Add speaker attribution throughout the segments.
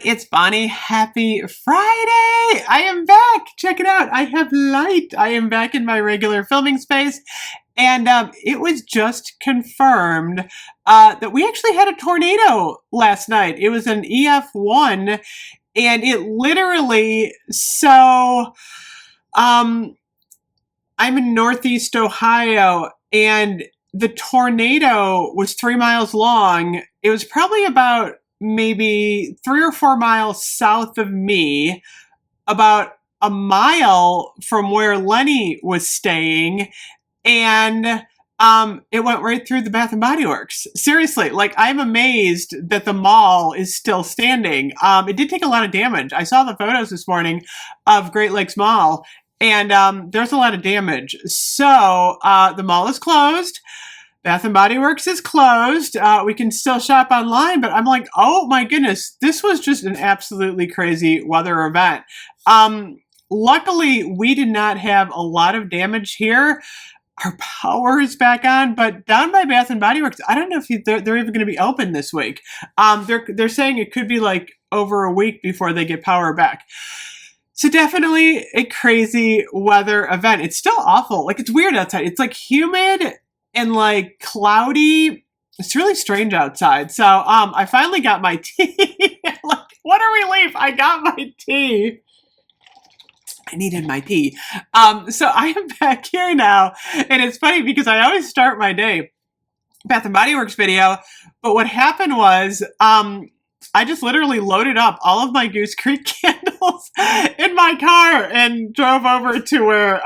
Speaker 1: It's Bonnie. Happy Friday! I am back. Check it out. I have light. I am back in my regular filming space. And it was just confirmed that we actually had a tornado last night. It was an EF1, and it literally, um, I'm in Northeast Ohio, and the tornado was 3 miles long. It was probably about maybe 3 or 4 miles south of me, about a mile from where Lenny was staying, and it went right through the Bath and Body Works. Seriously, like, I'm amazed that the mall is still standing. It did take a lot of damage. I saw the photos this morning of Great Lakes Mall, and there's a lot of damage. So the mall is closed. Bath and Body Works is closed. We can still shop online, but I'm like, oh my goodness, this was just an absolutely crazy weather event. Luckily, we did not have a lot of damage here. Our power is back on, but down by Bath and Body Works, I don't know if they're even going to be open this week. They're saying it could be like over a week before they get power back. So definitely a crazy weather event. It's still awful. Like, it's weird outside. It's like humid and like cloudy. It's really strange outside. So I finally got my tea. Like, what a relief. I got my tea. I needed my tea. So I am back here now. And it's funny because I always start my day Bath and Body Works video. But what happened was I just literally loaded up all of my Goose Creek candles in my car and drove over to where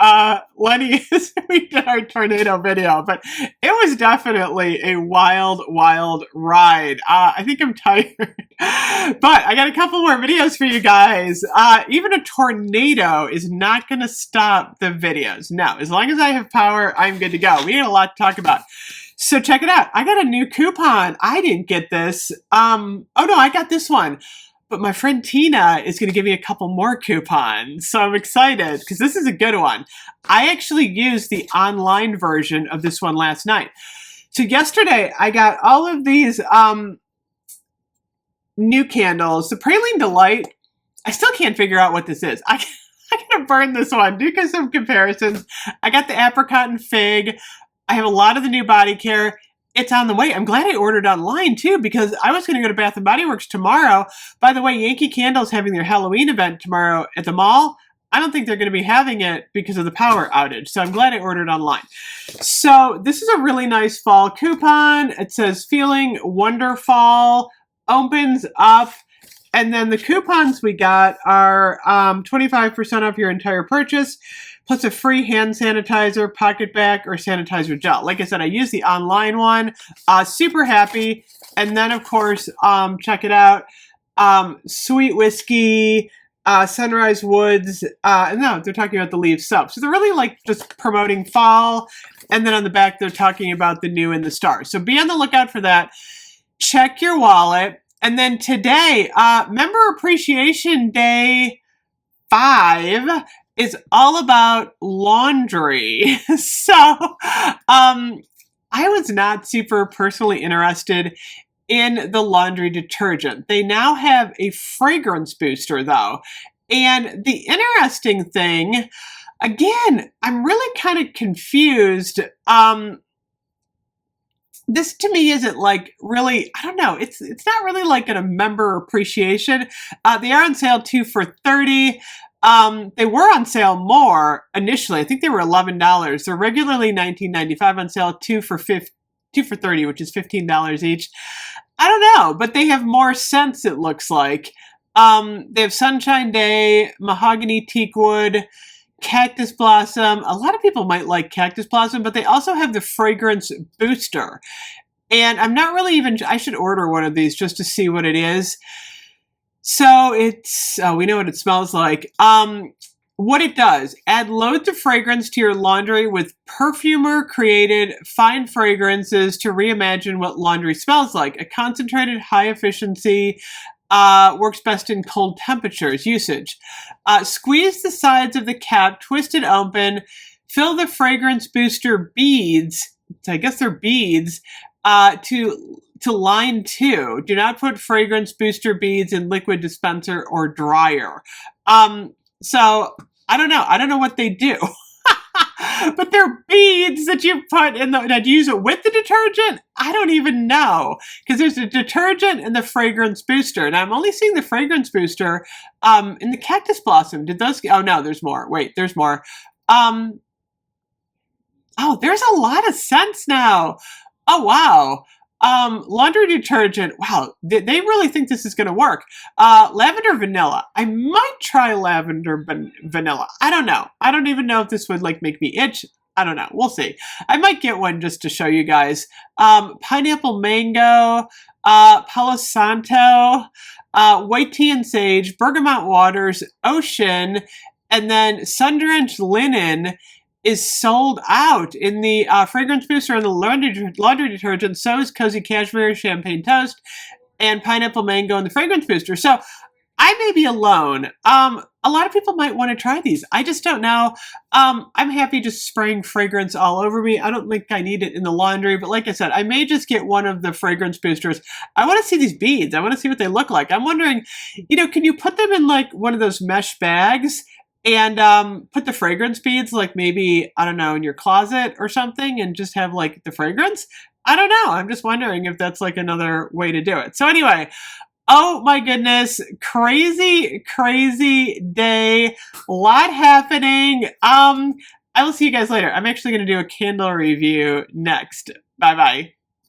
Speaker 1: Lenny is. We did our tornado video, but it was definitely a wild, wild ride. I think I'm tired, but I got a couple more videos for you guys. Even a tornado is not going to stop the videos. No, as long as I have power, I'm good to go. We had a lot to talk about. So check it out. I got a new coupon. I didn't get this. Oh no, I got this one. But my friend Tina is going to give me a couple more coupons. So I'm excited because this is a good one. I actually used the online version of this one last night. So yesterday I got all of these new candles. The Praline Delight, I still can't figure out what this is. I'm going to burn this one. Do some comparisons. I got the Apricot and Fig. I have a lot of the new body care. It's on the way. I'm glad I ordered online too, because I was going to go to Bath and Body Works tomorrow. By the way, Yankee Candle's having their Halloween event tomorrow at the mall. I don't think they're going to be having it because of the power outage. So I'm glad I ordered online. So this is a really nice fall coupon. It says Feeling Wonderful, opens up. And then the coupons we got are 25% off your entire purchase, plus a free hand sanitizer, PocketBac, or sanitizer gel. Like I said, I used the online one. Super happy. And then, of course, check it out. Sweet Whiskey, Sunrise Woods. No, they're talking about the Leaf Soap. So they're really like just promoting fall. And then on the back, they're talking about the new and the stars. So be on the lookout for that. Check your wallet. And then today, Member Appreciation Day 5 is all about laundry. So I was not super personally interested in the laundry detergent. They now have a fragrance booster, though. And the interesting thing, again, I'm really kind of confused. This to me isn't like really, I don't know, it's not really like a member appreciation. They are on sale 2 for $30. They were on sale more initially. I think they were $11. They're regularly $19.95 on sale, 2 for $30, which is $15 each. I don't know, but they have more scents, it looks like. They have Sunshine Day, Mahogany Teakwood, Cactus Blossom. A lot of people might like Cactus Blossom, but they also have the fragrance booster. And I'm not really even, I should order one of these just to see what it is. So it's, we know what it smells like. What it does, add loads of fragrance to your laundry with perfumer-created fine fragrances to reimagine what laundry smells like. A concentrated, high-efficiency, works best in cold temperatures. Usage. Squeeze the sides of the cap, twist it open, fill the fragrance booster beads, so I guess they're beads, to to line 2, do not put fragrance booster beads in liquid dispenser or dryer. So I don't know. I don't know what they do. But they're beads that you put in the, do you use it with the detergent? I don't even know. Because there's a detergent and the fragrance booster. And I'm only seeing the fragrance booster in the cactus blossom. Did those, oh no, there's more. Wait, there's more. Oh, there's a lot of scents now. Oh, wow. Laundry detergent. Wow, they really think this is going to work. Lavender vanilla. I might try lavender vanilla. I don't know. I don't even know if this would like make me itch. I don't know. We'll see. I might get one just to show you guys. Pineapple mango, Palo Santo, white tea and sage, bergamot waters, ocean, and then sun-drenched linen is sold out in the fragrance booster and the laundry detergent. So is cozy cashmere, champagne toast, and pineapple mango in the fragrance booster. So I may be alone. A lot of people might want to try these. I just don't know. I'm happy just spraying fragrance all over me. I don't think I need it in the laundry, but like I said, I may just get one of the fragrance boosters. I want to see these beads. I want to see what they look like. I'm wondering, you know, can you put them in like one of those mesh bags and put the fragrance beads like maybe, I don't know, in your closet or something and just have like the fragrance? I don't know. I'm just wondering if that's like another way to do it. So anyway, oh my goodness, crazy, crazy day. A lot happening. I will see you guys later. I'm actually going to do a candle review next. Bye-bye.